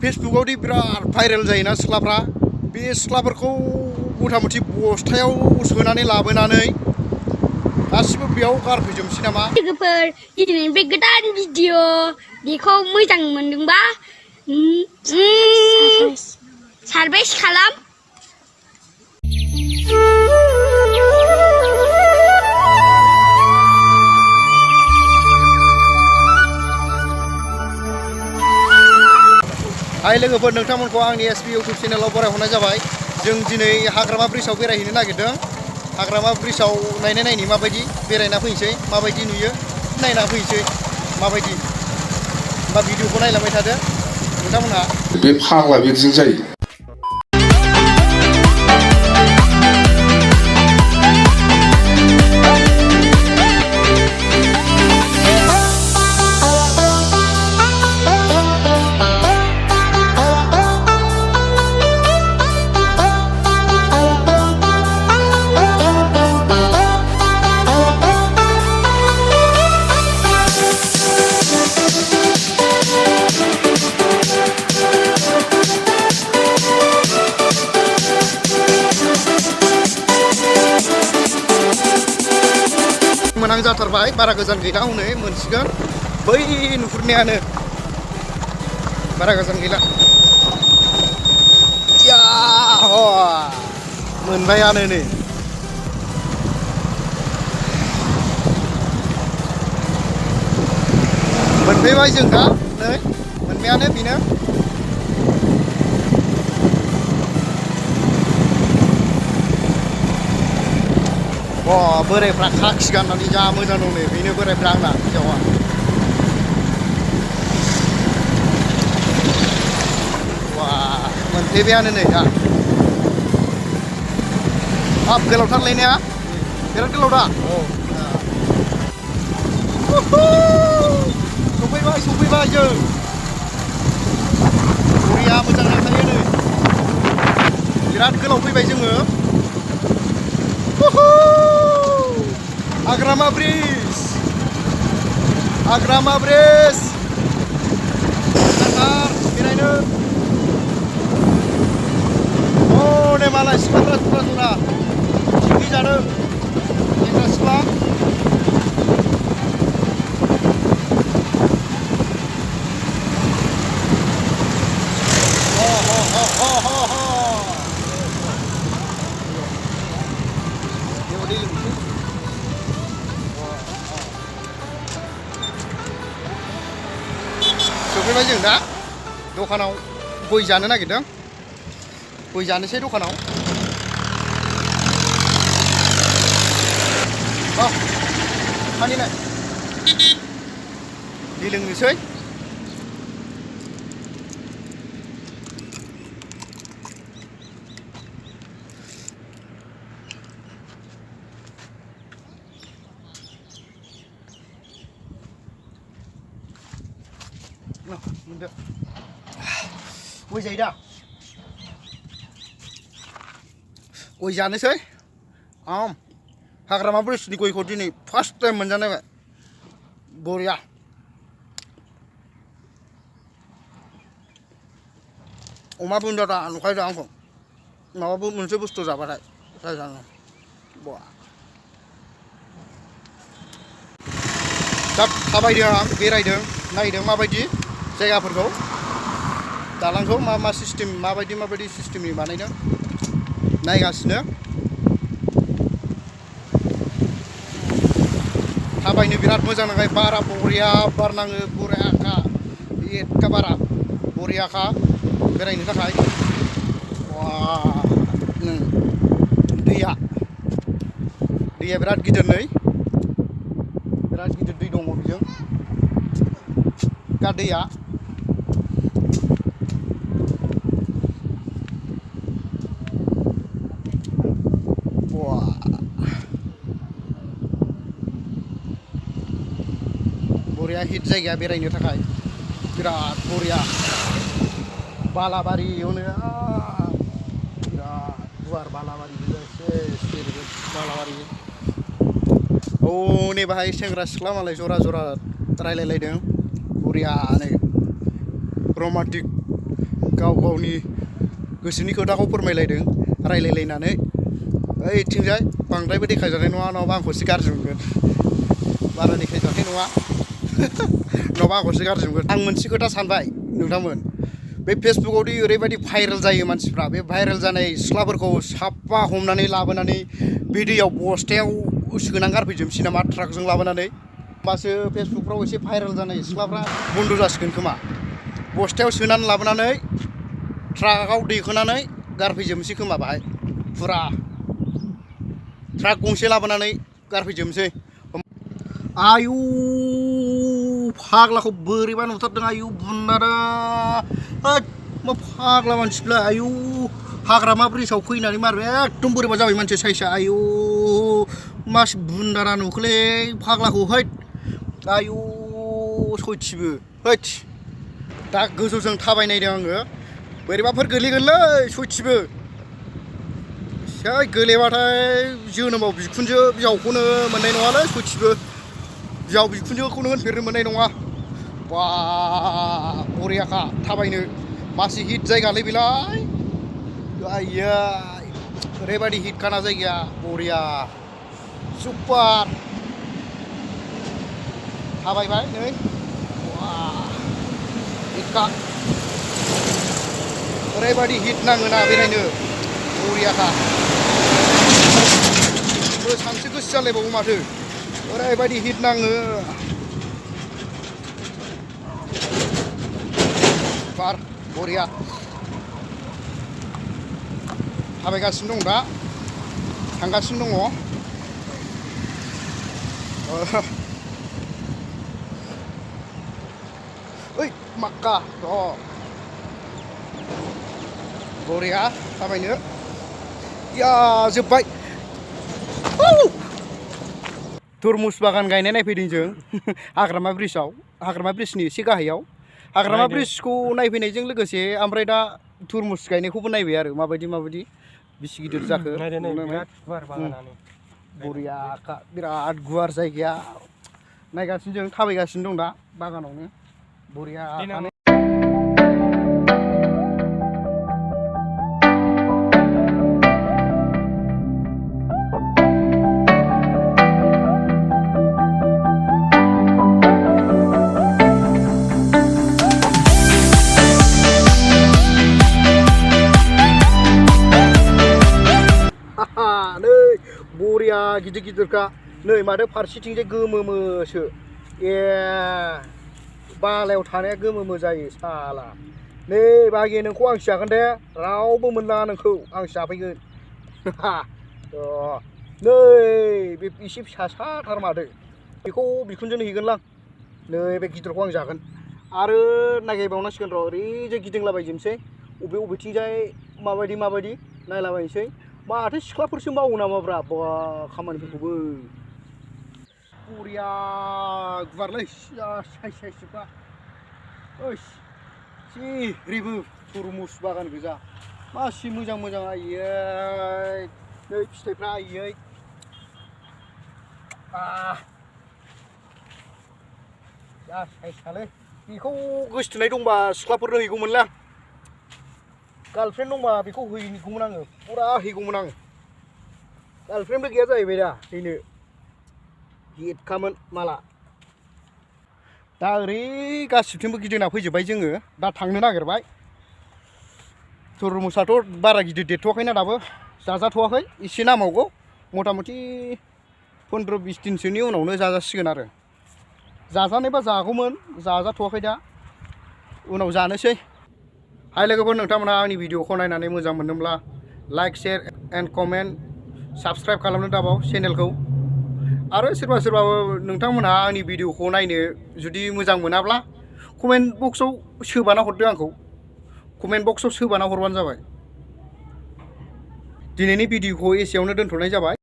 फेसबुकावदि बिराद भाइरेल जायोना सिख्लाफ्रा बे सिख्लाफोरखौ मथा मथि बस्थायाव सोनानै लाबोनानै गासिबो बेयाव गारफैजोबसै नामा? लोगोफोर दिनैनि बे गोदान भिडिअ बेखौ मोजां मोनदोंबा सारभेस खालाम। हाय लोगोफोर, नोंथांमोनखौ आंनि एसपि इउटुब चेनेलाव बरायहरनाय जाबाय। जों दिनै हाग्रामा ब्रिजआव बेरायहैनो नागिरदों। हाग्रामा ब्रिजआव नायनायनि माबायदि बेरायना फैनोसै, माबायदि नुयो नायना फैनोसै माबायदि। होमबा भिडिअखौ नायलांबाय थादो नोंथांमोनहा। बे फाग्ला बेजों जायो। मोनां जाथारबाय, बारा गोजान गैला, हनै मोनसिगोन बै नुहुरनायानो, बारा गोजान गैला। या मोनबायानो नै। मोनफैबाय जों दा, नै मोनबायानो बेनो। बोरायफ्रा खाखि गाननानै जा मोजां दं नै, बेनो बोरायफ्रा आंना हिन्जावा। मोनफैबायानो नै दा। हाब गोलावथारलै ने, बिराद गोलाव दा। सफैबाय जों। बरिया मोजां नांखायो नै, बिराद गोलाव फैबाय जोङो। हाग्रामा ब्रिज, हाग्रामा ब्रिज बेरायनो। नै मालाय सिख्लाफ्रा जरा पिकनिक जादों, सेंग्रा सिख्ला। सफैबाय जों दा दखानाव गय जानो नागिरदों, गय जानोसै दखानाव। फानिलाय दै लोंनोसै। मोनदो गय जायो दा, गय जानोसै। हाग्रामा ब्रिजनि गयखौ दिनै फार्स्ट टाइम मोनजानायबाय, बरिया। अमा बुन्दा दा नुखायो दा आंखौ, माबाबो मोनसे बुस्थु जाबाथाय जानो। दा थाबायदों आं, बेरायदों, नायदों माबायदि जायगाफोरखौ, दालांखौ मा सिस्टेम, माबायदि सिस्टेमनि बानायदों नायगासिनो। थाबायनो बिराद मोजां नांबाय, बारा बरिया बार नाङो, बरियाखा एखा बारा बरियाखा बेरायनो थाखाय। दैया बिराद गिदिर नै, बिराद गिदिर दै दङ बेजों दा दैया। बरिया हिट जायगा बेरायनो थाखाय, बिराद बरिया। बालाबारियावनो बिराद गुवार बालाबारि, बालाबारि। नै बाहाय सेंग्रा सिख्ला मालाय जरा जरा रायलायलायदों बरियानो, रमान्टिक गाव गावनि गोसोनि खोथाखौ फोरमायलायदों रायलायलायनानै ओइथिंजाय बांद्रायबो देखायजानाय नङा नङाबा आंखौसो गाज्रि मोनगोन बारा देखायजानाय नङा नङाबा आंखौसो गाज्रि मोनगोन आं मोनसे खोथा सानबाय नोंथांमोन बे फेसबुकआवदि ओरैबायदि भाइरेल जायो मानसिफ्रा बे भाइरेल जानाय सिख्लाफोरखौ साफा हमनानै लाबोनानै बे दैयाव बस्थायाव सोनानै गारफैजोबसै नामा ट्राकजों लाबोनानै होमबासो फेसबुकफ्राव एसे भाइरेल जानाय सिख्लाफ्रा बन्द' जासिगोन खोमा बस्थायाव सोनानै लाबोनानै ट्राकआव दैखोनानै गारफैजोबसै खोमा बाहाय फुरा ट्राक गंसे लाबोनानै गारफैजोबसै आयु फाग्लाखौ बोरैबा नुथारदों आयु बुन्दारा होद मा फाग्ला मानसिफ्रा आयु हाग्रामा ब्रिजआव फैनानै मार एकदम बोरैबा जाबाय मानसि साइसआ आयु मासि बुन्दारा नुखोलै फाग्लाखौ हैद आयु सयथिबो हैद दा गोजौजों थाबायनायदों आङो बोरैबाफोर गोलैगोनलै सयथिबो सै गोलैबाथाय जोनोमाव बिखुनजो बिहावखौनो मोननाय नङालै सयथिबो बिहाव बिखुनजोखौनो होनफेरनो मोननाय नङा बा बरियाखा थाबायनो मासि हिट जायगालै बेलाय आइया ओरैबायदि हिटखाना जायगाया बरिया सुपार थाबायबाय नै वा हिटखा ओरैबायदि हिट नाङोना बेरायनो बरियाखा सानसे गोसो जालायबावो माथो ओरैबायदि हिट नाङो बार बरिया थाबायगासिनो दं दा थांगासिनो दङ ओइ माक्का र' बरिया थाबायनो या जोब्बाय तुरमुस बागान गायनाय नायफैदों जों हाग्रामा ब्रिजआव हाग्रामा ब्रिजनि एसे गाहायाव हाग्रामा ब्रिजखौ नायफैनायजों लोगोसे ओमफ्राय दा तुरमुस गायनायखौबो नायबाय आरो माबायदि बेसे गिदिर जाखो बरियाखा बिराद गुवार जायगाया नायगासिनो जों थाबायगासिनो दं दा बागानावनो बरिया बरिया गिदिर गिदिरखा नै माथो फारसेथिंजाय गोमोमोसो ए बालायाव थानाया गोमोमो जायो साला नै बागि नोंखौ आंसो जागोन दे रावबो मोनला नोंखौ आंसो जाफैगोन नै बे एसे फिसासाथार माथो बेखौ बिखुनजोनो हैगोनलां नै बे गिदिरखौ आं जागोन आरो नायगायबावनांसिगोन र' ओरैजाय गिदिंलाबायजोबनोसै बबेथिंजाय माबायदि नायलाबायनोसै माथो सिख्लाफोरसो मावो नामाब्रा बा खामानिफोरखौबो बरिया गुवारलै साइसफ्रा ओइस जेरैबो तुरमुस बागान गोजा मासि मोजां आयै नै फिथाइफ्रा आयै जा साइसआलै बेखौ गोसोथोनाय दंबा सिख्लाफोरनो हैगौमोनलां गार्लफ्रेन्ड दंबा बेखौ हैगौमोन आङो फुरा हैगौमोन आं गार्लफ्रेन्डबो गैया जाहैबाय दा हैनो हिटखामोन माला दा ओरै गासिबथिंबो गिदिंना फैजोब्बाय जोङो दा थांनो नागिरबाय तुरमुसाथ' बारा गिदिर देरथ'वाखैना दाबो जाजाथ'वाखै एसे नामावगौ मथा मथि 15-20 दिनसोनि उनावनो जाजासिगोन आरो जाजानायबा जागौमोन जाजाथ'वाखै दा उनाव जानोसै हाय लोगोफोर नोंथांमोनहा आंनि भिडिअखौ नायनानै मोजां मोनदोंब्ला like share and comment subscribe खालामनो दाबाव चेनेलखौ आरो सोरबा नोंथांमोनहा आंनि भिडिअखौ नायनो जुदि मोजां मोनाब्ला कमेन्ट बक्सआव सोबाना हरदो आंखौ कमेन्ट बक्सआव सोबाना हरबानो जाबाय दिनैनि भिडिअखौ एसेयावनो दोनथ'नाय जाबाय।